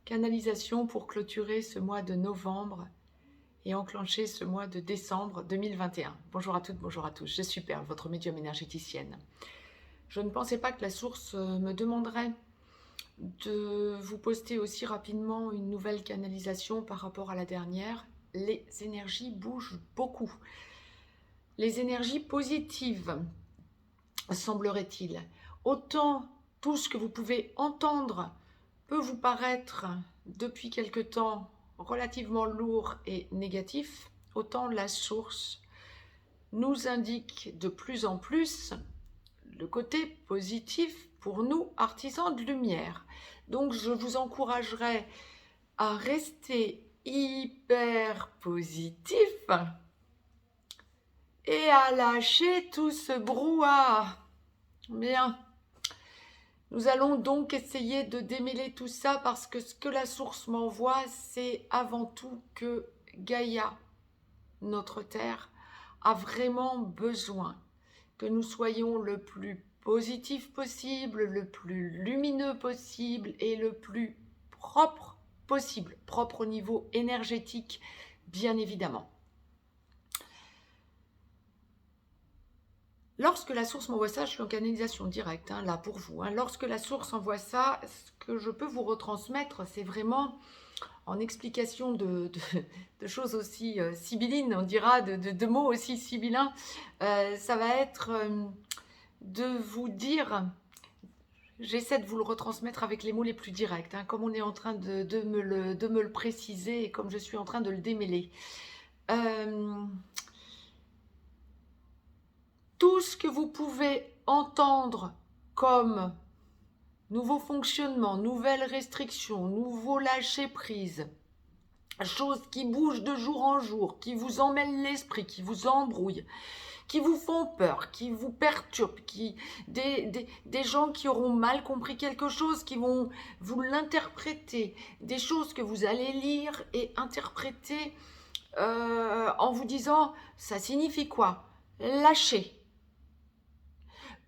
Canalisation pour clôturer ce mois de novembre et enclencher ce mois de décembre 2021. Bonjour à toutes, bonjour à tous. Je suis Perle, votre médium énergéticienne. Je ne pensais pas que la source me demanderait de vous poster aussi rapidement une nouvelle canalisation par rapport à la dernière. Les énergies bougent beaucoup. Les énergies positives, semblerait-il. Autant tout ce que vous pouvez entendre peut vous paraître depuis quelque temps relativement lourd et négatif, autant la source nous indique de plus en plus le côté positif pour nous, artisans de lumière. Donc je vous encouragerai à rester hyper positif et à lâcher tout ce brouhaha. Bien. Nous allons donc essayer de démêler tout ça parce que ce que la source m'envoie, c'est avant tout que Gaïa, notre Terre, a vraiment besoin que nous soyons le plus positif possible, le plus lumineux possible et le plus propre possible, propre au niveau énergétique, bien évidemment. Lorsque la source m'envoie ça, je suis en canalisation directe, là pour vous. Lorsque la source envoie ça, ce que je peux vous retransmettre, c'est vraiment en explication de choses aussi sibyllines, on dira, de mots aussi sibyllins. Ça va être de vous dire, j'essaie de vous le retransmettre avec les mots les plus directs, comme on est en train de me le préciser et comme je suis en train de le démêler. Tout ce que vous pouvez entendre comme nouveau fonctionnement, nouvelles restrictions, nouveau lâcher-prise, choses qui bougent de jour en jour, qui vous emmêlent l'esprit, qui vous embrouillent, qui vous font peur, qui vous perturbent, des gens qui auront mal compris quelque chose, qui vont vous l'interpréter, des choses que vous allez lire et interpréter en vous disant « ça signifie quoi ?» Lâchez.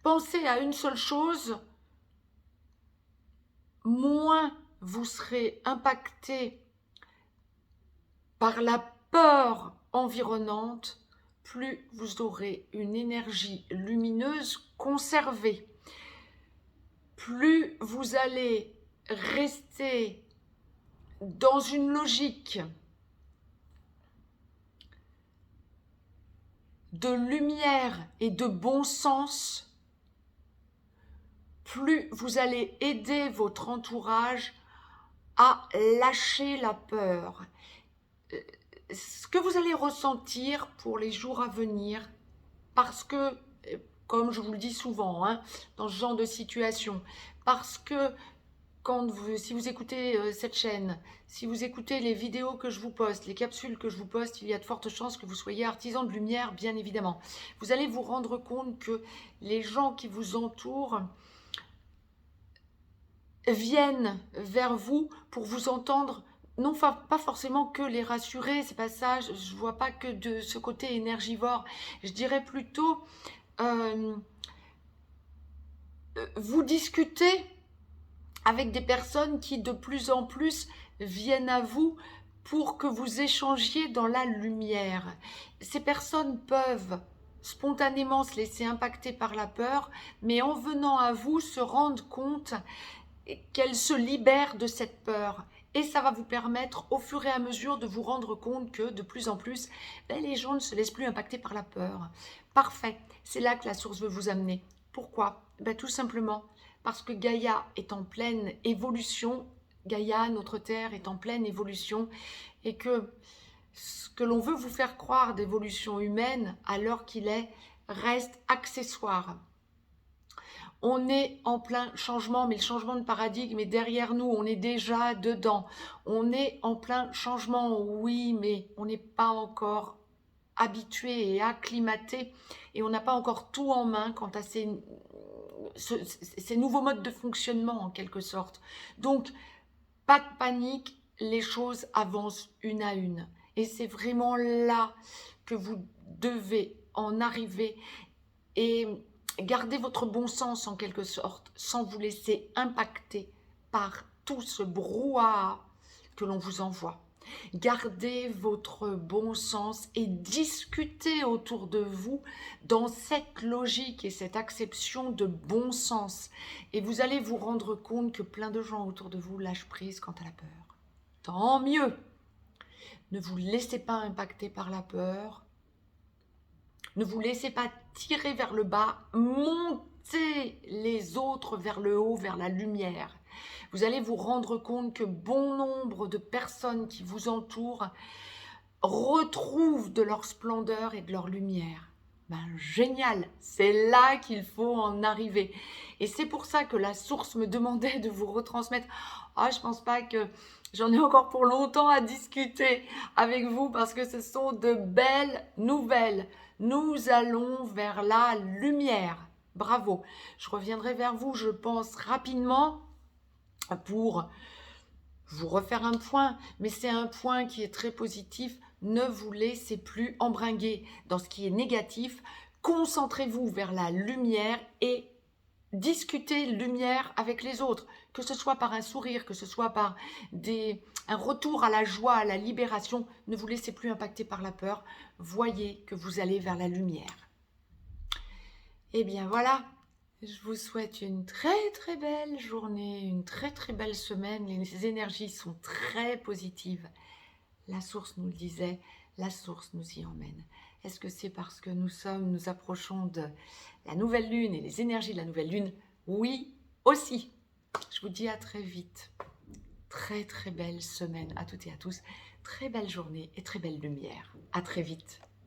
Pensez à une seule chose, moins vous serez impacté par la peur environnante, plus vous aurez une énergie lumineuse conservée. Plus vous allez rester dans une logique de lumière et de bon sens, plus vous allez aider votre entourage à lâcher la peur. Ce que vous allez ressentir pour les jours à venir, parce que, comme je vous le dis souvent, dans ce genre de situation, parce que si vous écoutez cette chaîne, si vous écoutez les vidéos que je vous poste, les capsules que je vous poste, il y a de fortes chances que vous soyez artisan de lumière, bien évidemment. Vous allez vous rendre compte que les gens qui vous entourent viennent vers vous pour vous entendre, non pas forcément que les rassurer, c'est pas ça, je ne vois pas que de ce côté énergivore, je dirais plutôt vous discutez avec des personnes qui de plus en plus viennent à vous pour que vous échangiez dans la lumière. Ces personnes peuvent spontanément se laisser impacter par la peur, mais en venant à vous se rendre compte qu'elles se libèrent de cette peur. Et ça va vous permettre au fur et à mesure de vous rendre compte que de plus en plus, les gens ne se laissent plus impacter par la peur. Parfait, c'est là que la source veut vous amener. Pourquoi? Tout simplement parce que Gaïa est en pleine évolution, Gaïa, notre Terre, est en pleine évolution et que ce que l'on veut vous faire croire d'évolution humaine à l'heure qu'il est reste accessoire. On est en plein changement, mais le changement de paradigme est derrière nous, on est déjà dedans. On est en plein changement, oui, mais on n'est pas encore habitué et acclimaté et on n'a pas encore tout en main quant à ces nouveaux modes de fonctionnement en quelque sorte. Donc, pas de panique, les choses avancent une à une. Et c'est vraiment là que vous devez en arriver et garder votre bon sens en quelque sorte, sans vous laisser impacter par tout ce brouhaha que l'on vous envoie. Gardez votre bon sens et discutez autour de vous dans cette logique et cette acception de bon sens. Et vous allez vous rendre compte que plein de gens autour de vous lâchent prise quant à la peur. Tant mieux. Ne vous laissez pas impacter par la peur. Ne vous laissez pas tirer vers le bas. Montez les autres vers le haut, vers la lumière. Vous allez vous rendre compte que bon nombre de personnes qui vous entourent retrouvent de leur splendeur et de leur lumière. Ben, génial, c'est là qu'il faut en arriver. Et c'est pour ça que la source me demandait de vous retransmettre. Ah, je pense pas que j'en ai encore pour longtemps à discuter avec vous parce que ce sont de belles nouvelles. Nous allons vers la lumière. Bravo. Je reviendrai vers vous, je pense, rapidement pour vous refaire un point, mais c'est un point qui est très positif. Ne vous laissez plus embringuer dans ce qui est négatif. Concentrez-vous vers la lumière et discutez lumière avec les autres, que ce soit par un sourire, que ce soit par un retour à la joie, à la libération. Ne vous laissez plus impacter par la peur. Voyez que vous allez vers la lumière. Eh bien voilà. Je vous souhaite une très très belle journée, une très très belle semaine. Les énergies sont très positives. La source nous le disait, la source nous y emmène. Est-ce que c'est parce que nous approchons de la nouvelle lune et les énergies de la nouvelle lune? Oui, aussi. Je vous dis à très vite. Très très belle semaine à toutes et à tous. Très belle journée et très belle lumière. À très vite.